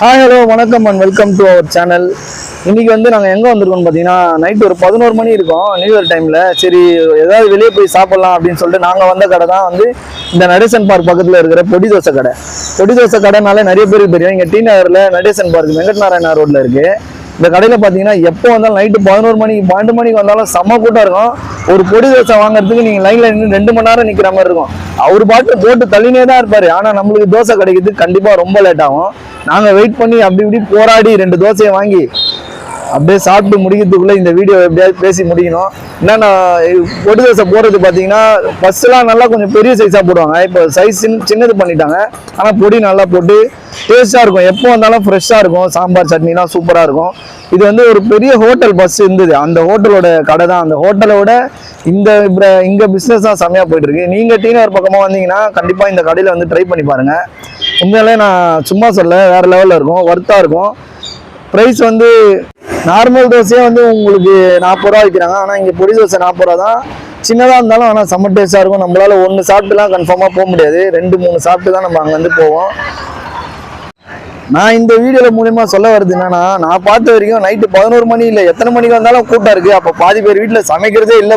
Hi hello வணக்கம் and welcome to our channel. இன்னைக்கு வந்து நாங்கள் எங்கே வந்திருக்கோம்னு பார்த்தீங்கன்னா நைட் ஒரு 11 மணி இருக்கும் நியூ இயர் டைமில். சரி ஏதாவது வெளியே போய் சாப்பிட்லாம் அப்படின்னு சொல்லிட்டு நாங்கள் வந்த கடை தான் வந்து இந்த நடேசன் பார்க் பக்கத்தில் இருக்கிற பொடி தோசை கடை. பொடி தோசை கடைனால நிறைய பேருக்கு தெரியும். இங்கே டி நகரில் நடேசன் பார்க் வெங்கட் நாராயணா ரோட்டில் இருக்குது. இந்த கடையில் பார்த்தீங்கன்னா எப்போ வந்தாலும் நைட்டு 11 மணிக்கு 12 மணிக்கு வந்தாலும் செம்ம கூட்டம் இருக்கும். ஒரு பொடி தோசை வாங்குறதுக்கு நீங்கள் லைனில் நின்று 2 மணி நேரம் நிற்கிற மாதிரி இருக்கும். அவர் பாட்டு போட்டு தள்ளினே தான் இருப்பார். ஆனால் நம்மளுக்கு தோசை கிடைக்கிறதுக்கு கண்டிப்பாக ரொம்ப லேட் ஆகும். நாங்கள் வெயிட் பண்ணி அப்படி இப்படி போராடி 2 தோசையை வாங்கி அப்படியே சாப்பிட்டு முடிக்கிறதுக்குள்ளே இந்த வீடியோ எப்படியாவது பேசி முடிக்கணும். என்னன்னா பொடி தோசை போடுறது பார்த்தீங்கன்னா ஃபர்ஸ்ட்லாம் நல்லா கொஞ்சம் பெரிய சைஸாக போடுவாங்க. இப்போ சைஸ் சின்னது பண்ணிட்டாங்க. ஆனால் பொடி நல்லா போட்டு டேஸ்ட்டாக இருக்கும். எப்போ வந்தாலும் ஃப்ரெஷ்ஷாக இருக்கும். சாம்பார் சட்னிலாம் சூப்பராக இருக்கும். இது வந்து ஒரு பெரிய ஹோட்டல் பஸ் இருந்தது. அந்த ஹோட்டலோட கடை தான். அந்த ஹோட்டலோட இங்கே பிஸ்னஸ் தான் செம்மையாக போயிட்டு இருக்கு. நீங்கள் டி நகர் பக்கமாக வந்தீங்கன்னா கண்டிப்பாக இந்த கடையில் வந்து ட்ரை பண்ணி பாருங்கள். உண்மையிலே நான் சும்மா சொல்ல வேறு லெவலில் இருக்கும், ஒர்த்தாக இருக்கும். ப்ரைஸ் வந்து நார்மல் தோசையே வந்து உங்களுக்கு 40 ரூபா விற்கிறாங்க. ஆனால் இங்கே பொடி தோசை 40 ரூபா தான். சின்னதாக இருந்தாலும் ஆனால் செம்ம டேஸ்ட்டாக இருக்கும். நம்மளால ஒன்று சாப்பிட்டுலாம் கன்ஃபார்மாக போக முடியாது. 2-3 சாப்பிட்டு தான் நம்ம அங்கேருந்து போவோம். நான் இந்த வீடியோவில் மூலியமா சொல்ல வருது என்னன்னா, நான் பார்த்த வரைக்கும் நைட்டு 11 மணி இல்லை எத்தனை மணிக்கு வந்தாலும் கூட்டம் இருக்குது. அப்போ பாதி பேர் வீட்டில் சமைக்கிறதே இல்லை